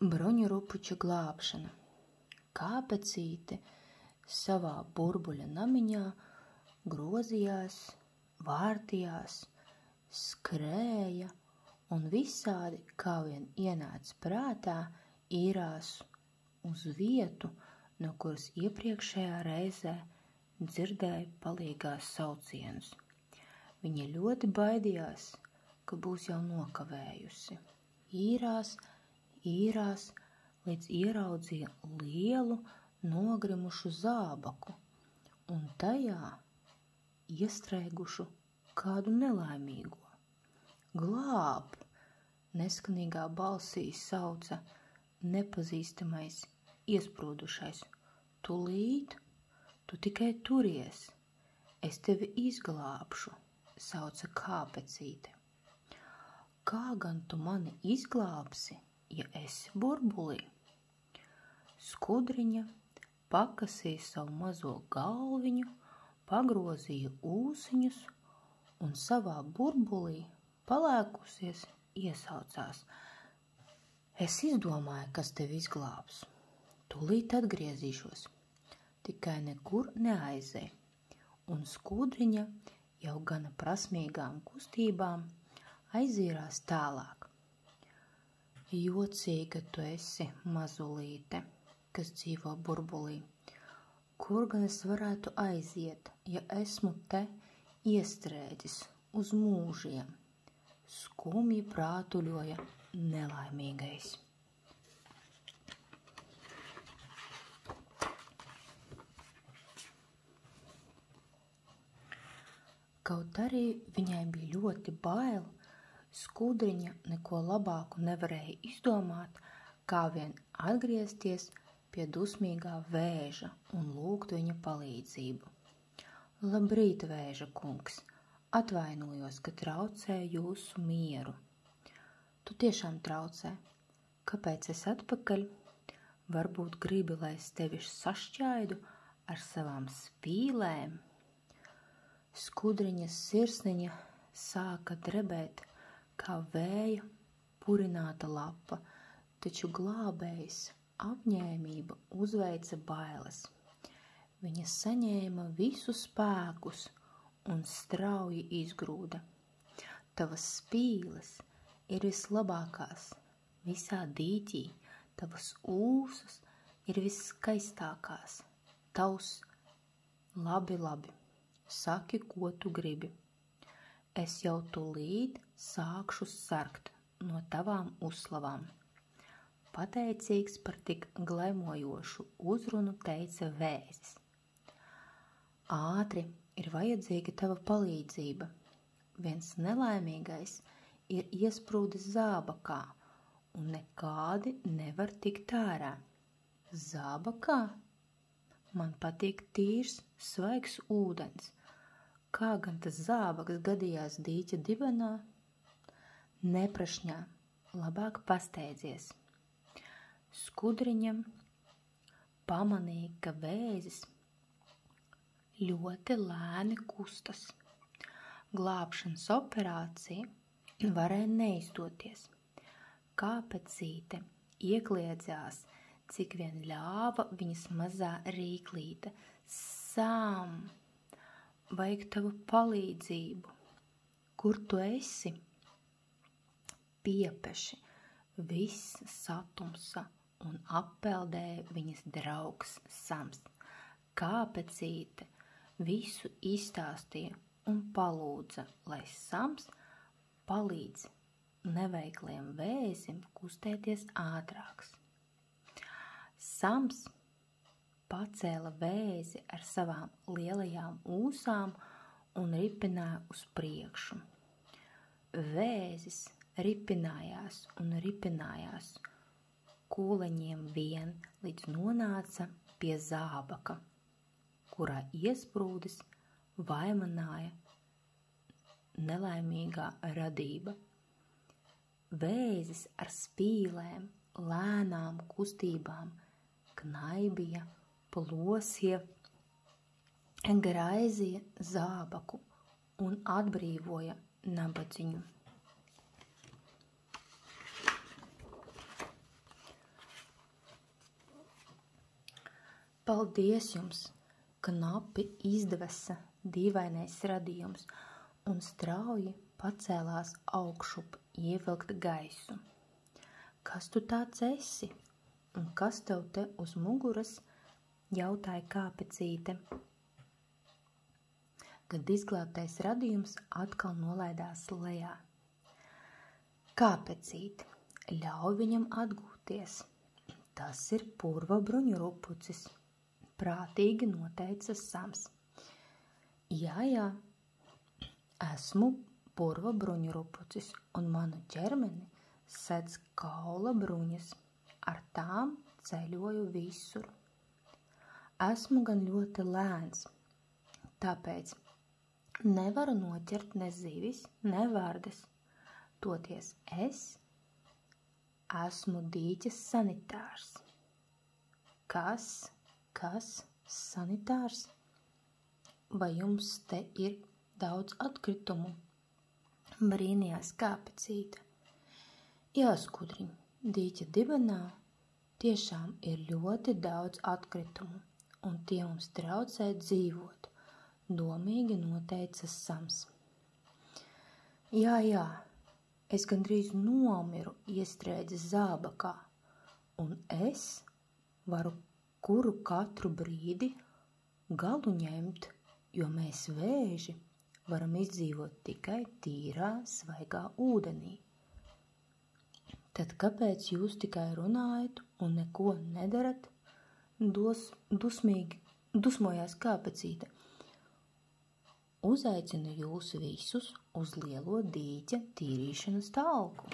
Bruņurupuča glābšana. Kāpecīte savā burbuļa namiņā grozījās, vārtījās, skrēja un visādi, kā vien ienāca prātā, īrās uz vietu, no kuras iepriekšējā reizē dzirdēja palīgās saucienus. Viņa ļoti baidījās, ka būs jau nokavējusi. Īrās, līdz ieraudzīja lielu nogrimušu zābaku un tajā iestrēgušu kādu nelaimīgo. Glāb! Neskanīgā balsī sauca nepazīstamais iesprūdušais. Tūlīt, tu tikai turies, es tevi izglābšu, sauca Kāpecīte. Kā gan tu mani izglābsi, ja esi burbulī? Skudriņa pakasīja savu mazo galviņu, pagrozīja ūsiņus un savā burbulī palēkusies iesaucās. Es izdomāju, kas tevi izglābs. Tūlīt atgriezīšos, tikai nekur neaizej. Un skudriņa jau gana prasmīgām kustībām aizīrās tālāk. Jocīga tu esi, mazulīte, kas dzīvo burbulī. Kur gan es varētu aiziet, ja esmu te iestrēdzis uz mūžiem? Skumji prātuļoja nelaimīgais. Kaut arī viņai bija ļoti bail, skudriņa neko labāku nevarēja izdomāt, kā vien atgriezties pie dusmīgā vēža un lūgt viņa palīdzību. Labrīt, vēža kungs, atvainojos, ka traucēju jūsu mieru. Tu tiešām traucē. Kāpēc es atpakaļ? Varbūt gribi, lai es tevi sašķaidu ar savām spīlēm? Skudriņas sirsniņa sāka drebēt, kā vēja purināta lapa, taču glābējs apņēmība uzveica bailes. Viņa saņēma visus spēkus un strauji izgrūda. Tavas spīles ir vislabākās visā dīķī, tavas ūsas ir visskaistākās. Tavs labi, saki, ko tu gribi. Es jau tūlīt sākšu sargt no tavām uzslavām. Pateicīgs par tik glemojošu uzrunu teica vēzis. Ātri ir vajadzīga tava palīdzība. Viens nelaimīgais ir iesprūdis zābakā un nekādi nevar tikt ārā. Zābakā? Man patīk tīrs, svaigs ūdens. Kā gan tas zābaks gadījās dīķa dibenā? Neprašņā, labāk pasteidzies. Skudriņam pamanīja, ka vēzis ļoti lēni kustas. Glābšanas operācija varēja neizdoties. Kāpecīte iekliedzās, cik vien ļāva viņas mazā rīklīte. Sām! Vajag tavu palīdzību. Kur tu esi? Piepeši viss satumsa un appeldēja viņas draugs Sams. Kāpecīte visu izstāstīja un palūdza, lai Sams palīdz neveikliem vēzim kustēties ātrāks. Sams pacēla vēzi ar savām lielajām ūsām un ripināja uz priekšu. Vēzis ripinājās un ripinājās kūleņiem vien, līdz nonāca pie zābaka, kurā iesprūdis vaimanāja nelaimīgā radība. Vēzis ar spīlēm, lēnām kustībām knaibīja, plosīja, graizīja zābaku un atbrīvoja nabadziņu. Paldies jums, knapi izdvesa dīvainais radījums un strauji pacēlās augšup ievilkt gaisu. Kas tu tāds esi? Un kas tev te uz muguras? Jautāja Kāpecīte. Kad izglābtais radījums atkal nolaidās lejā. Kāpecīte, ļauj viņam atgūties. Tas ir purva bruņurupucis, prātīgi noteica Sams. Jā, esmu purva bruņurupucis un manu ķermeni sedz kaula bruņas, ar tām ceļoju visur. Esmu gan ļoti lēns, tāpēc nevaru noķert ne zivis, ne vardes. Toties es esmu dīķes sanitārs. Kas sanitārs? Vai jums te ir daudz atkritumu? Brīnījās Kāpecīte. Jā, skudriņ, dīķa dibenā tiešām ir ļoti daudz atkritumu, un tie mums traucē dzīvot, domīgi noteica Sams. Jā, es gandrīz nomiru iestrēdzis zābakā, un es varu kuru katru brīdi galu ņemt, jo mēs vēži varam izdzīvot tikai tīrā, svaigā ūdenī. Tad kāpēc jūs tikai runājat un neko nedarat? Dusmojās Kāpecīte. Uzaicinu jūs visus uz lielo dīķa tīrīšanas talku.